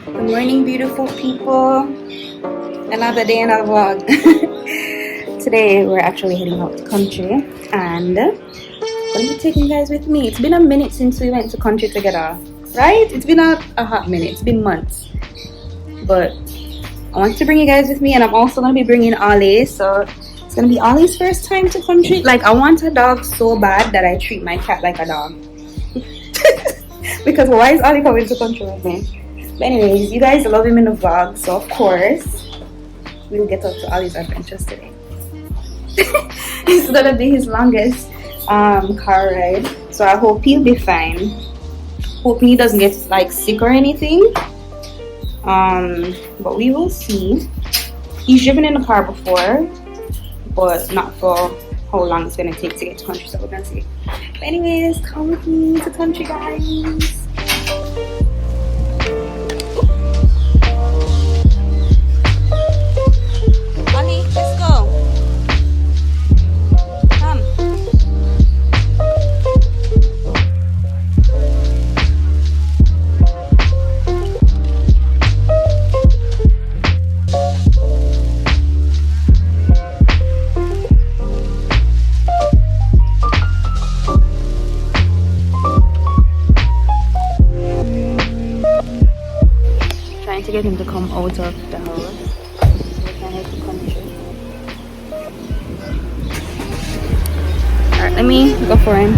Good morning, beautiful people. Another day in a vlog. Today we're actually heading out to country and I'm gonna be taking you guys with me. It's been a minute since we went to country together, right? It's been a hot minute. It's been months, but I want to bring you guys with me, and I'm also gonna be bringing Ollie. So it's gonna be Ollie's first time to country. Like, I want a dog so bad that I treat my cat like a dog. Because why is Ollie coming to country with me? But anyways, you guys love him in the vlog, so of course we'll get up to Ollie's adventures today. It's gonna be his longest car ride, so I hope he'll be fine. Hope he doesn't get like sick or anything. But we will see. He's driven in the car before, but not for how long it's gonna take to get to country, so we're gonna see. But anyways, come with me to country, guys. Ollie, let's go. Come. Trying to get him to come out of the house so we can head to country. Alright, let me go for him.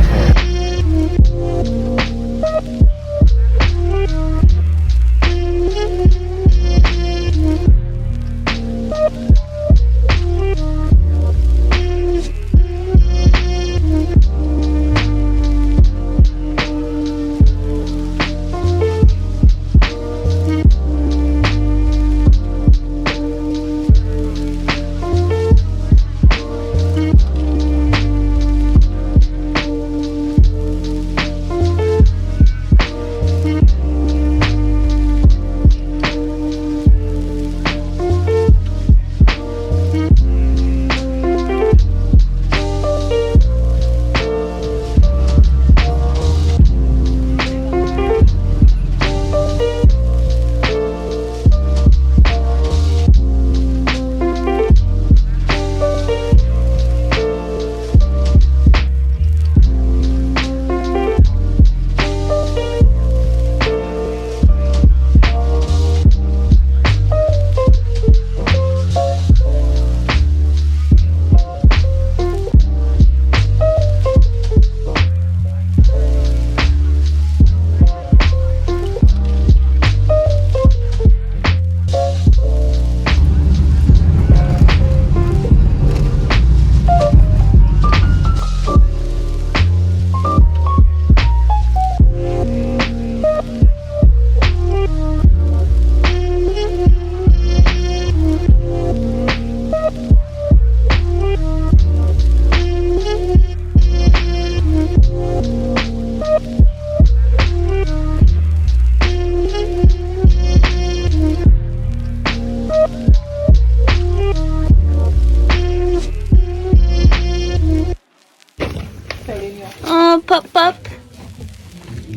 Oh, pop.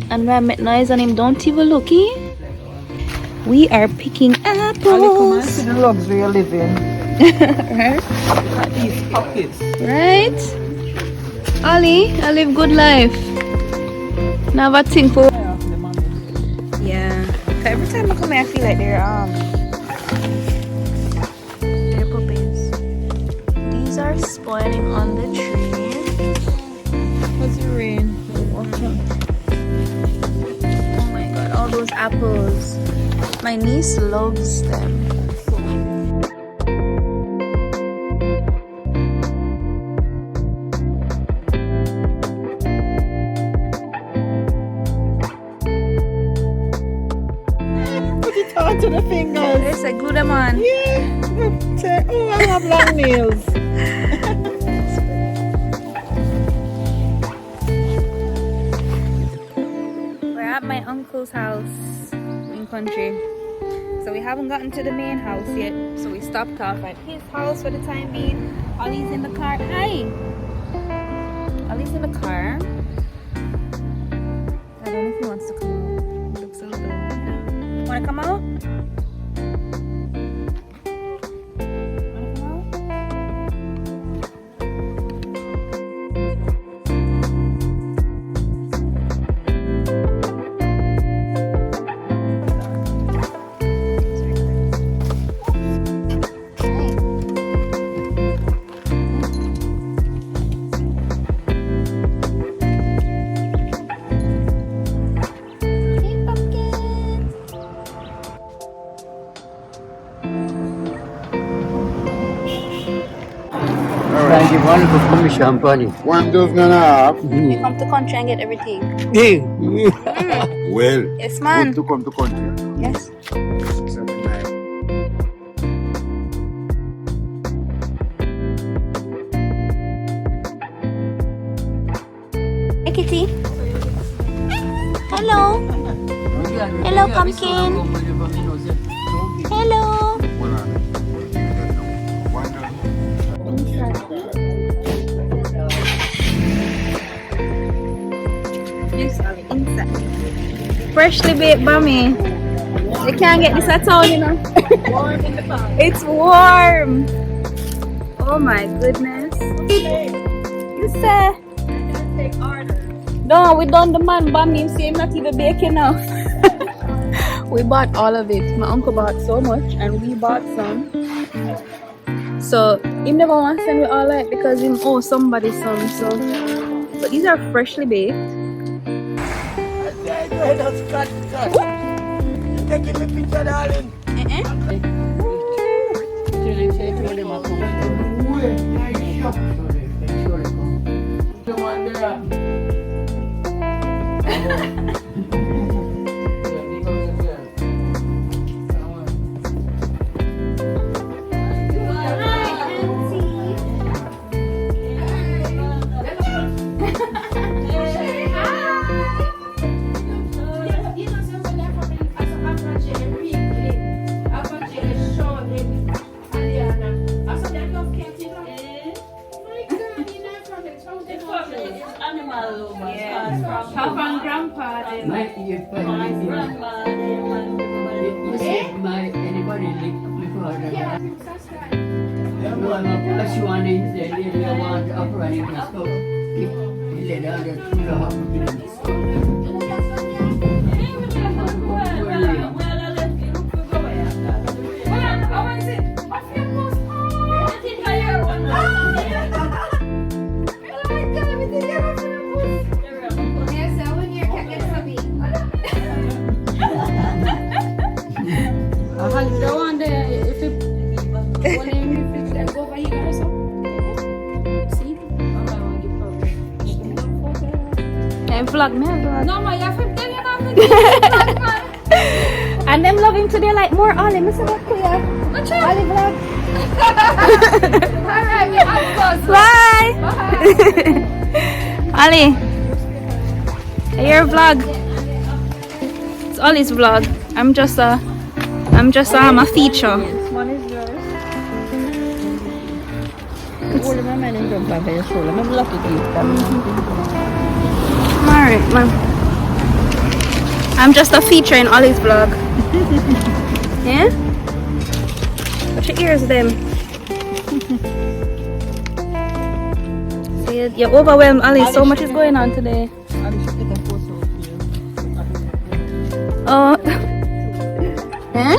And when I make noise on him, don't even look, eh? We are picking apples. Come and see the luxury you're living. Right? These pockets. Right? Ollie, I live good life. Now what thing for? Yeah. Every time I come here, I feel like they're puppies. These are spoiling on the tree. What's the rain? Oh my god, all those apples. My niece loves them. Put it on to the fingers. It's a good one. Yeah. Say, oh, I have long nails. We're at my uncle's house in country. So we haven't gotten to the main house yet. So we stopped off at his house for the time being. Ollie's in the car. Hi! Ollie's in the car. I don't know if he wants to come out. He looks a little... Wanna come out? One of them champagne. 1 dozen and a half. Come to country and get everything. Well, Yes, man. good to come to country. Yes. 79. Hey, Kitty. Hello. Hello, pumpkin. Hello. 100. Freshly baked bammy. You can't get this at all, you know. It's warm. Oh my goodness. You say? No, we done the man bammy. You see him not even baking now. We bought all of it. My uncle bought so much and we bought some. So he never want to send me all that because he owe somebody some. So, but these are freshly baked. Taking the picture, darling. Papa and Grandpa. Anybody before that? No, I'm a plus one in the little one operating the scope. He let out the Vlog me, vlog. No, you have to tell you nothing. And them love him today like more Ollie. Miss about clear. Ollie vlog. Alright, we have to. Bye. Ollie. Your vlog. It's Ollie's vlog. I'm just a feature. One is yours. It's all my men in the back of your shoulder. I'm lucky to eat them. Alright, man. I'm just a feature in Ollie's vlog. Yeah? Watch your ears, them. See, you're overwhelmed, Ollie. So much is going on today. Oh. Huh?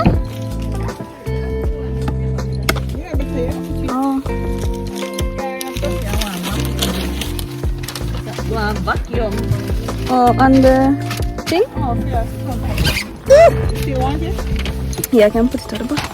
Oh. Vacuum. Oh, on the thing? Oh, yes. Do you want it? Yeah, I can put it on the bottom.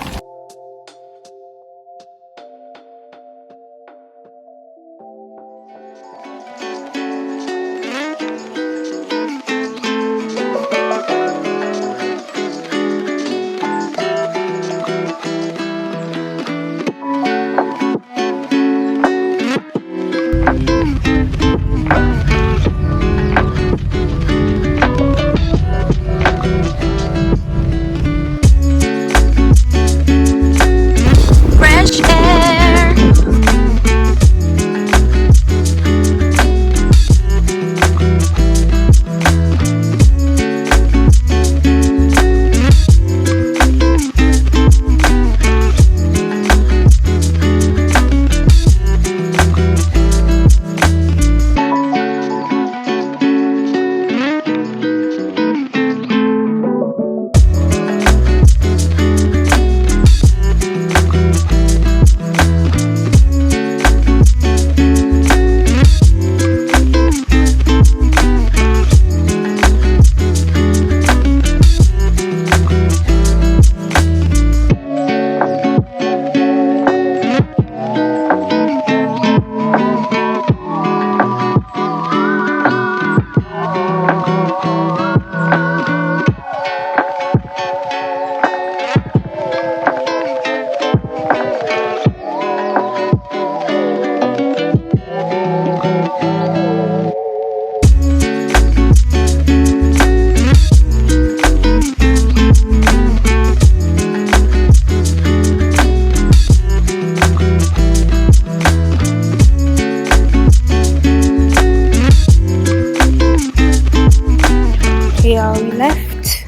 left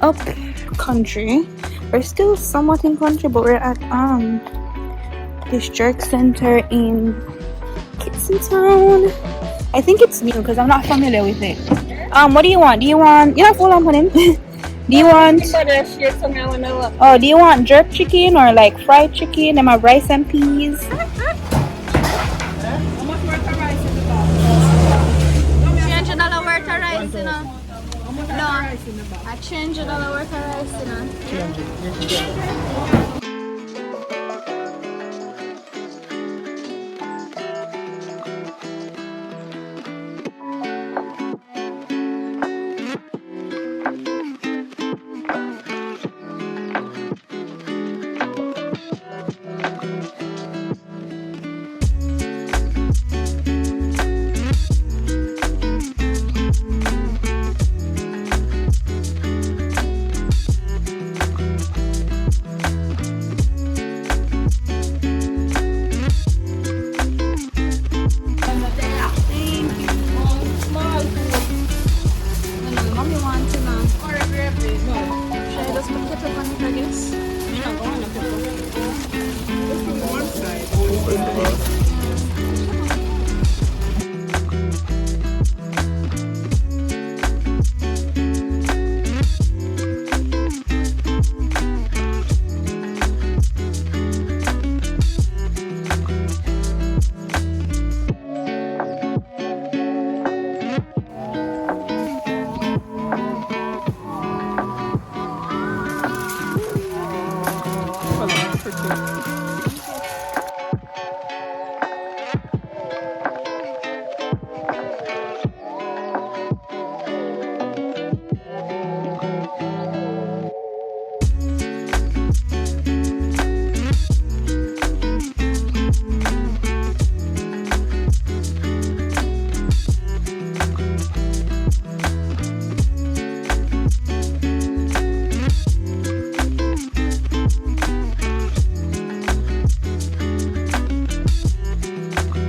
up country. We're still somewhat in country, but we're at this jerk center in Town. I think it's new because I'm not familiar with it. What do you want? Do you want? You have full on him. Do you want? Oh, do you want jerk chicken or like fried chicken? Them have rice and peas. $300 worth of rice, you know. No, I $300 worth of rice, you know.